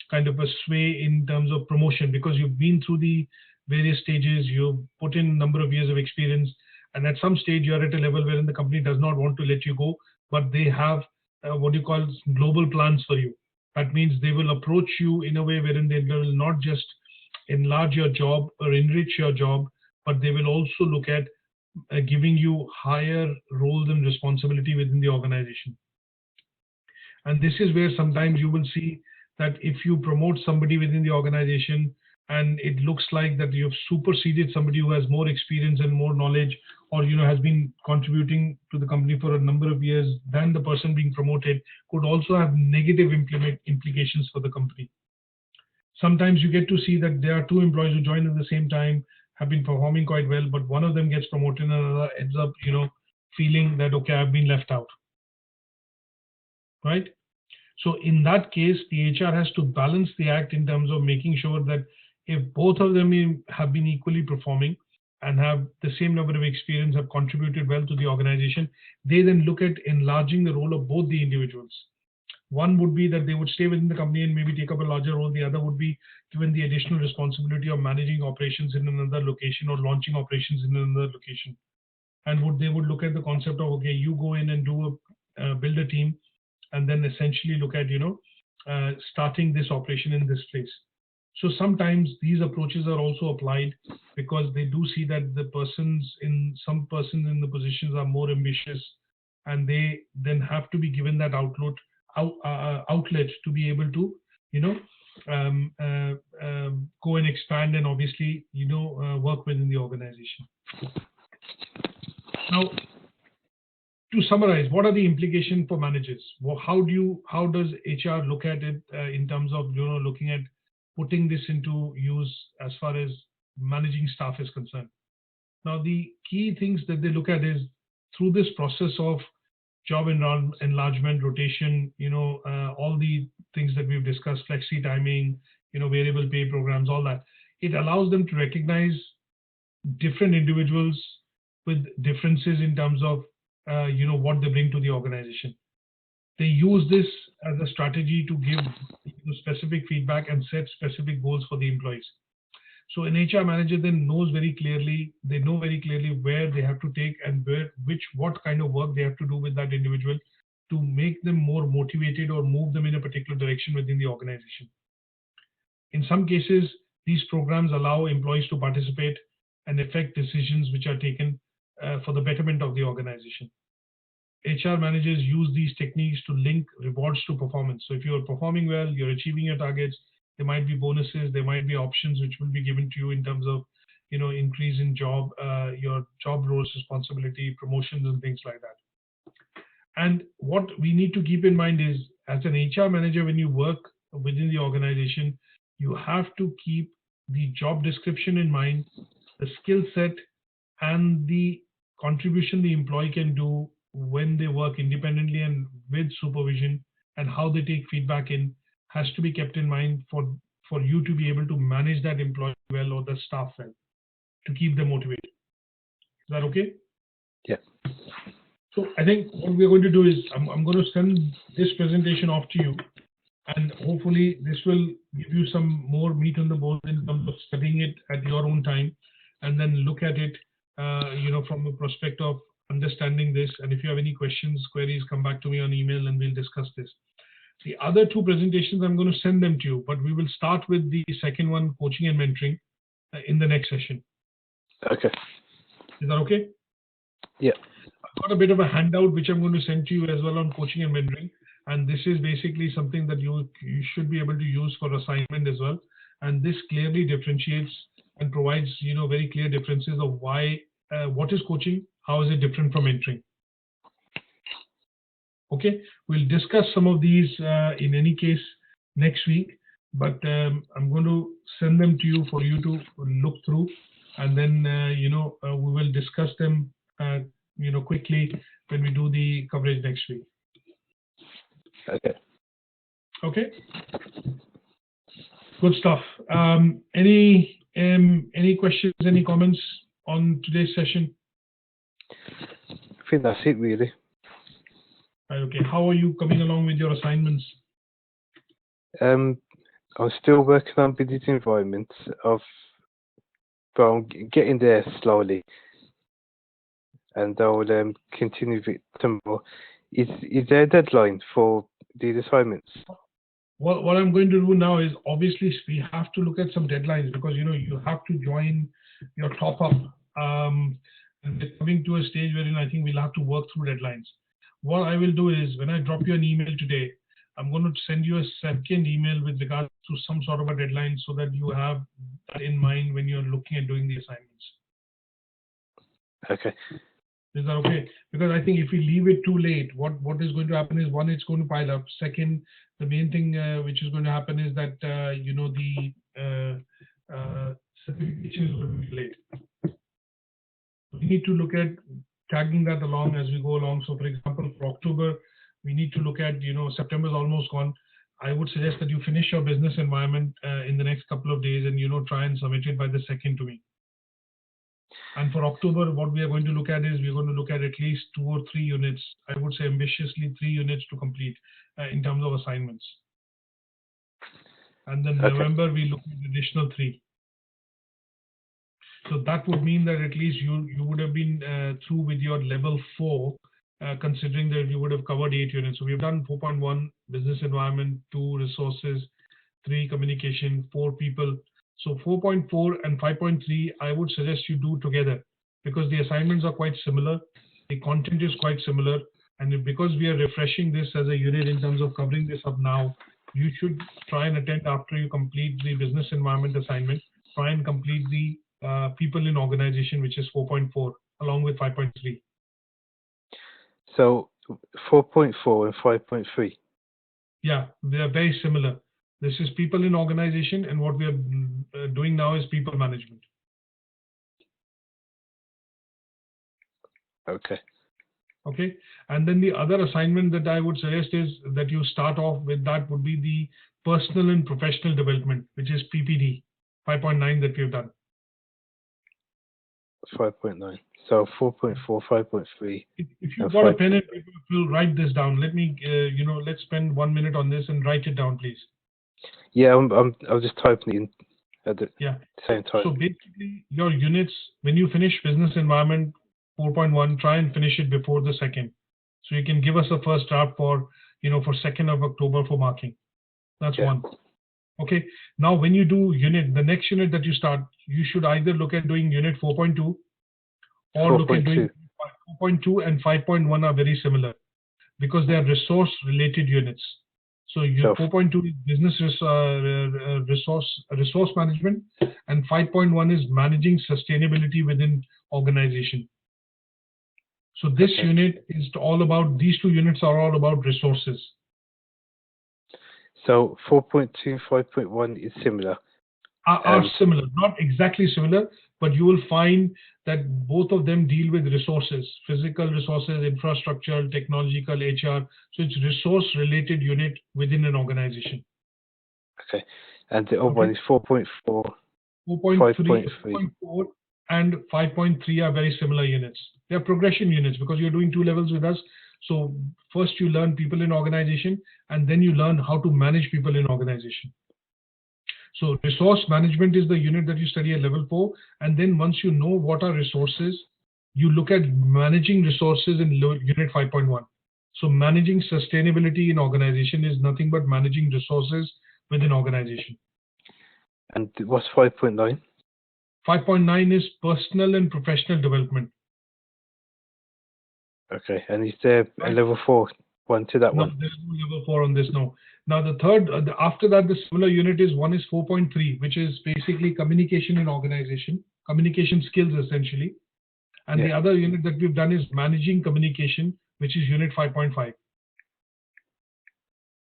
kind of a sway in terms of promotion, because you've been through the various stages, you've put in a number of years of experience, and at some stage you're at a level wherein the company does not want to let you go, but they have what you call global plans for you. That means they will approach you in a way wherein they will not just enlarge your job or enrich your job, but they will also look at giving you higher roles and responsibility within the organization. And this is where sometimes you will see that if you promote somebody within the organization and it looks like that you've superseded somebody who has more experience and more knowledge, or has been contributing to the company for a number of years than the person being promoted, could also have negative implications for the company. Sometimes you get to see that there are two employees who join at the same time, have been performing quite well, but one of them gets promoted and another ends up, feeling that, okay, I've been left out. Right? So in that case, the HR has to balance the act in terms of making sure that if both of them have been equally performing and have the same number of experience, have contributed well to the organization, they then look at enlarging the role of both the individuals. One would be that they would stay within the company and maybe take up a larger role. The other would be given the additional responsibility of managing operations in another location or launching operations in another location. And they would look at the concept of, okay, you go in and build a team, and then essentially look at, starting this operation in this place. So sometimes these approaches are also applied because they do see that some persons in the positions are more ambitious, and they then have to be given that outlet to be able to, you know, go and expand and obviously, work within the organization. Now, to summarize, what are the implications for managers? Well, how does HR look at it in terms of looking at putting this into use as far as managing staff is concerned? Now, the key things that they look at is through this process of job enlargement, rotation, all the things that we've discussed, flexi timing, variable pay programs, all that. It allows them to recognize different individuals with differences in terms of what they bring to the organization. They use this as a strategy to give specific feedback and set specific goals for the employees. So an HR manager then knows very clearly, where they have to take and what kind of work they have to do with that individual to make them more motivated or move them in a particular direction within the organization. In some cases, these programs allow employees to participate and affect decisions which are taken for the betterment of the organization. HR managers use these techniques to link rewards to performance. So if you're performing well, you're achieving your targets, there might be bonuses, there might be options which will be given to you in terms of, increase in your job roles, responsibility, promotions, and things like that. And what we need to keep in mind is, as an HR manager, when you work within the organization, you have to keep the job description in mind, the skill set, and the contribution the employee can do when they work independently and with supervision, and how they take feedback in, has to be kept in mind for you to be able to manage that employee well or the staff well, to keep them motivated. Is that okay? Yeah. So I think what we're going to do is I'm going to send this presentation off to you, and hopefully this will give you some more meat on the bone in terms of studying it at your own time, and then look at it from a perspective of understanding this. And if you have any questions, queries, come back to me on email and we'll discuss this. The other two presentations, I'm going to send them to you, but we will start with the second one, coaching and mentoring, in the next session. Okay. Is that okay? Yeah. I've got a bit of a handout which I'm going to send to you as well on coaching and mentoring. And this is basically something that you should be able to use for assignment as well. And this clearly differentiates and provides, very clear differences of why, what is coaching, how is it different from mentoring. Okay, we'll discuss some of these in any case next week, but I'm going to send them to you for you to look through, and then we will discuss them quickly when we do the coverage next week. Okay. Okay. Good stuff. Any questions? Any comments on today's session? I think that's it, really. Okay. How are you coming along with your assignments? I'm still working on business environments, but I'm getting there slowly, and I'll continue with tomorrow. Is there a deadline for these assignments? Well, what I'm going to do now is, obviously we have to look at some deadlines, because you have to join your top up, and we're coming to a stage wherein I think we'll have to work through deadlines. What I will do is, when I drop you an email today, I'm going to send you a second email with regards to some sort of a deadline, so that you have that in mind when you're looking at doing the assignments. Okay. Is that okay? Because I think if we leave it too late, what is going to happen is, one, it's going to pile up. Second, the main thing which is going to happen is that the certification is going to be late. We need to look at tagging that along as we go along. So, for example, for October, we need to look at, September is almost gone. I would suggest that you finish your business environment in the next couple of days, and try and submit it by the 2nd to me. And for October, what we are going to look at is, we're going to look at least 2 or 3 units. I would say ambitiously 3 units to complete in terms of assignments. And then Okay. November, we look at additional 3. So that would mean that at least you would have been through with your level 4, considering that you would have covered 8 units. So we've done 4.1 business environment, 2 resources, 3 communication, 4 people. So 4.4 and 5.3, I would suggest you do together because the assignments are quite similar. The content is quite similar. And because we are refreshing this as a unit in terms of covering this up now, you should try and attend after you complete the business environment assignment. Try and complete the people in organization, which is 4.4, along with 5.3. So 4.4 and 5.3. Yeah, they are very similar. This is people in organization, and what we are doing now is people management. Okay. Okay, and then the other assignment that I would suggest is that you start off with that would be the personal and professional development, which is PPD 5.9 that we've done. 5.9. So 4.4, 5.3. If you've got a pen and paper, we'll write this down. Let me, let's spend 1 minute on this and write it down, please. Yeah, I was just typing it in at the same time. So basically, your units, when you finish business environment 4.1, try and finish it before the 2nd. So you can give us a first draft for, for 2nd of October for marking. That's one. Okay. Now, when you do unit, the next unit that you start, you should either look at doing unit 4.2 or look at doing 4.2 and 5.1 are very similar because they are resource related units. So 4.2 is business resource management, and 5.1 is managing sustainability within organization. So this unit is all about, these two units are all about resources. So 4.2, 5.1 is similar. Are similar, not exactly similar, but you will find that both of them deal with resources, physical resources, infrastructure, technological, HR. So it's resource-related unit within an organization. Okay, and the other one is 4.4, 4.4 and 5.3 are very similar units. They are progression units because you're doing 2 levels with us. So first you learn people in organization, and then you learn how to manage people in organization. So resource management is the unit that you study at level 4. And then once you know what are resources, you look at managing resources in unit 5.1. So managing sustainability in organization is nothing but managing resources within organization. And what's 5.9? 5.9 is personal and professional development. Okay, and is there a level 4 one to that one? No, there's no level 4 on this, no. Now the third, after that, the similar unit is 4.3, which is basically communication in organization, communication skills essentially. And the other unit that we've done is managing communication, which is unit 5.5.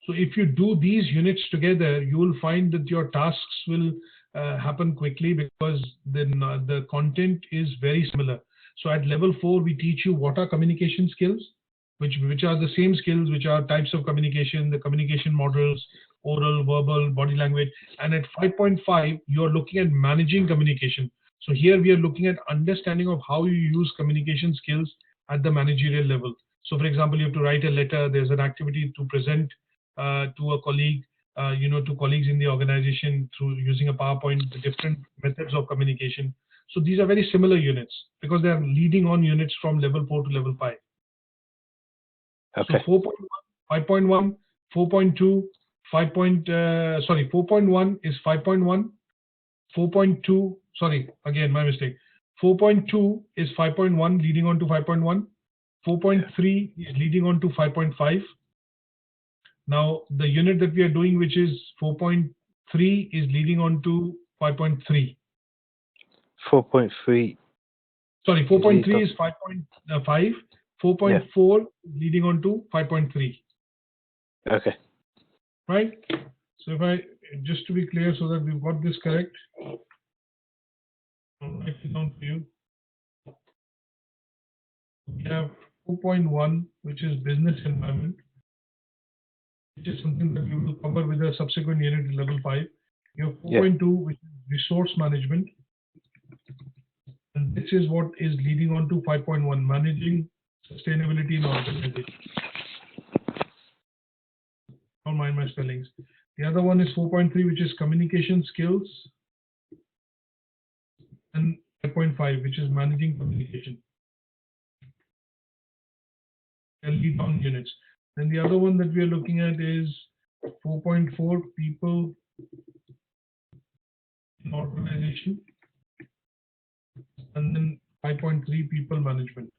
So if you do these units together, you will find that your tasks will happen quickly because then the content is very similar. So at level 4, we teach you what are communication skills, which are the same skills, which are types of communication, the communication models, oral, verbal, body language. And at 5.5, you're looking at managing communication. So here we are looking at understanding of how you use communication skills at the managerial level. So for example, you have to write a letter, there's an activity to present to a colleague, to colleagues in the organization through using a PowerPoint, the different methods of communication. So these are very similar units because they are leading on units from level 4 to level 5. Okay. So 4.1, 5.1, 4.2, 4.1 is 5.1, 4.2, sorry, again, my mistake. 4.2 is 5.1 leading on to 5.1, 4.3 is leading on to 5.5. Now, the unit that we are doing, which is 4.3, is leading on to 5.3. 4.3. Sorry, 4.3 is 5.5. 4.4 leading on to 5.3. Okay. Right? So if I, just to be clear so that we've got this correct, I'll write it down for you. We have 4.1, which is business environment, which is something that we will cover with a subsequent unit in level 5. You have 4.2, which is resource management. And this is what is leading on to 5.1, managing sustainability in organization. Don't mind my spellings. The other one is 4.3, which is communication skills. And 5.5, which is managing communication. And lead on units. Then the other one that we are looking at is 4.4, people in organization, and then 5.3 people management.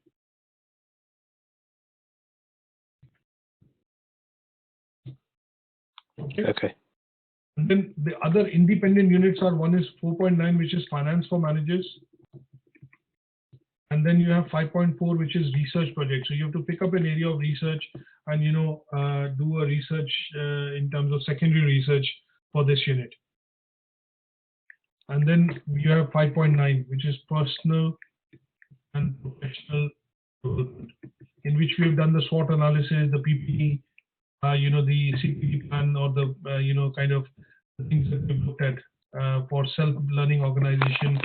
Okay. And then the other independent units are, one is 4.9, which is finance for managers. And then you have 5.4, which is research project. So you have to pick up an area of research and, do a research in terms of secondary research for this unit. And then you have 5.9, which is personal and professional development, in which we have done the SWOT analysis, the PPE, the CPD plan, or the, kind of the things that we've looked at for self-learning organization.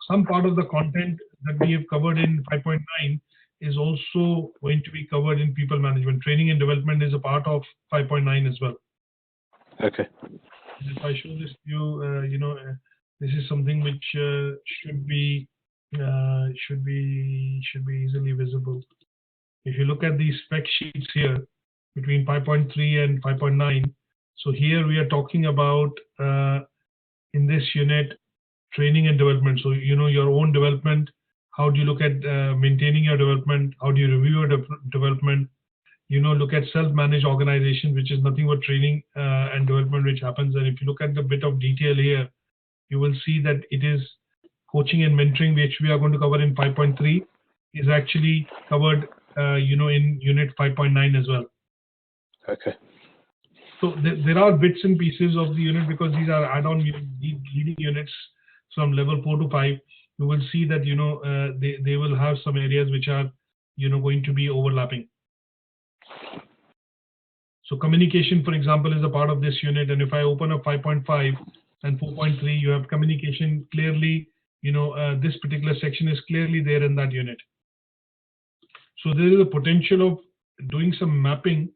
Some part of the content that we have covered in 5.9 is also going to be covered in people management. Training and development is a part of 5.9 as well. Okay. If I show this to you, this is something which should be easily visible. If you look at these spec sheets here between 5.3 and 5.9, so here we are talking about in this unit training and development. So your own development. How do you look at maintaining your development? How do you review your development? Look at self-managed organization, which is nothing but training and development which happens. And if you look at the bit of detail here, you will see that it is coaching and mentoring, which we are going to cover in 5.3, is actually covered, in unit 5.9 as well. Okay. So there are bits and pieces of the unit, because these are add-on leading units from level 4 to 5. You will see that they will have some areas which are going to be overlapping. So communication, for example, is a part of this unit. And if I open up 5.5 and 4.3, you have communication clearly. This particular section is clearly there in that unit. So there is a potential of doing some mapping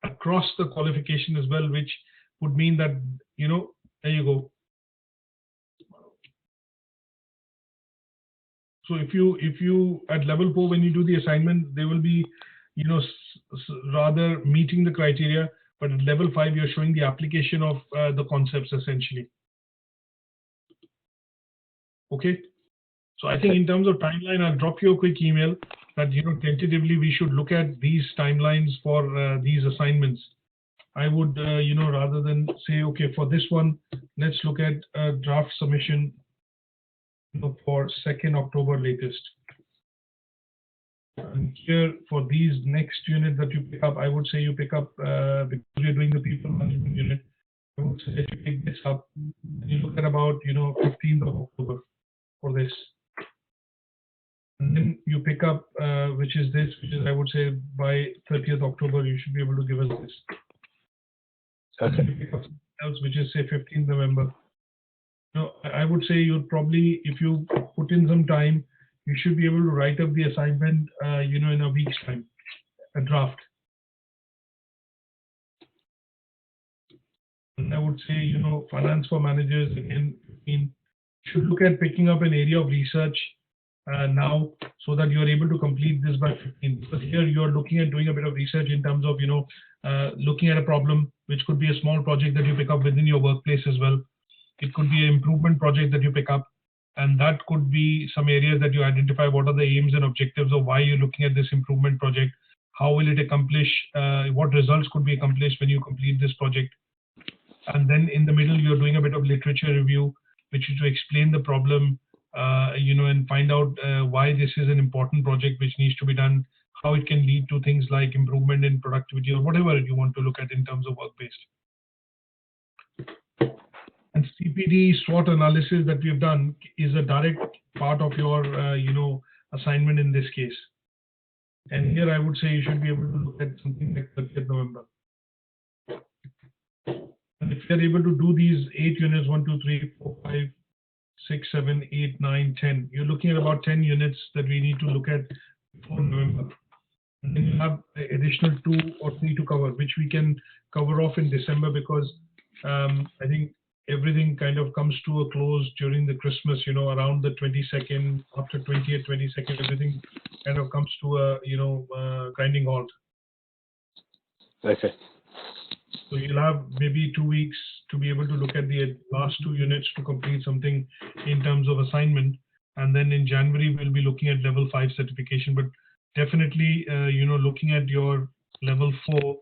across the qualification as well, which would mean that, there you go. So if you at level 4, when you do the assignment, they will be, rather meeting the criteria, but at level 5, you're showing the application of the concepts essentially. Okay. So I think in terms of timeline, I'll drop you a quick email that, tentatively we should look at these timelines for these assignments. I would, rather than say, okay, for this one, let's look at a draft submission for 2nd October latest. And here for these next unit that you pick up, I would say you pick up, because you're doing the people management unit, I would say that you pick this up and you look at about, 15th of October for this. And then you pick up, which is this, which is, I would say, by 30th October, you should be able to give us this. Okay. And then you pick up something else, which is, say, 15th November. I would say you'd probably, if you put in some time, you should be able to write up the assignment, in a week's time, a draft. And I would say, finance for managers, again, should look at picking up an area of research now, so that you are able to complete this by 15th. But here you are looking at doing a bit of research in terms of, looking at a problem, which could be a small project that you pick up within your workplace as well. It could be an improvement project that you pick up, and that could be some areas that you identify. What are the aims and objectives of why you're looking at this improvement project? How will it accomplish? What results could be accomplished when you complete this project? And then in the middle, you're doing a bit of literature review, which is to explain the problem, and find out why this is an important project which needs to be done, how it can lead to things like improvement in productivity or whatever you want to look at in terms of work-based. And CPD SWOT analysis that we've done is a direct part of your, assignment in this case. And here I would say you should be able to look at something like 30th November. And if you're able to do these 8 units, 1, 2, 3, 4, 5, 6, 7, 8, 9, 10, you're looking at about 10 units that we need to look at before November. And then you have additional 2 or 3 to cover, which we can cover off in December, because I think everything kind of comes to a close during the Christmas, around the 22nd, after 20th, 22nd, everything kind of comes to a, grinding halt. Okay. So you'll have maybe 2 weeks to be able to look at the last 2 units to complete something in terms of assignment. And then in January, we'll be looking at level 5 certification. But definitely, looking at your level 4,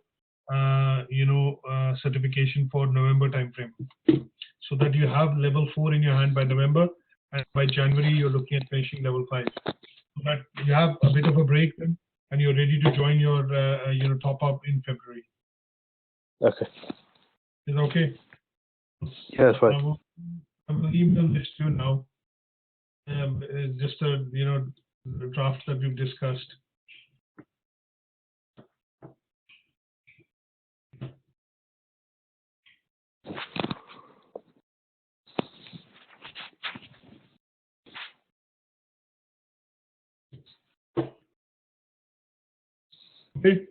certification for November timeframe, so that you have level 4 in your hand by November, and by January, you're looking at finishing level 5. So that you have a bit of a break then, and you're ready to join your, top up in February. Okay. Is that okay? Yeah, that's fine. I will email this to you now. It's just a the draft that we've discussed. Okay.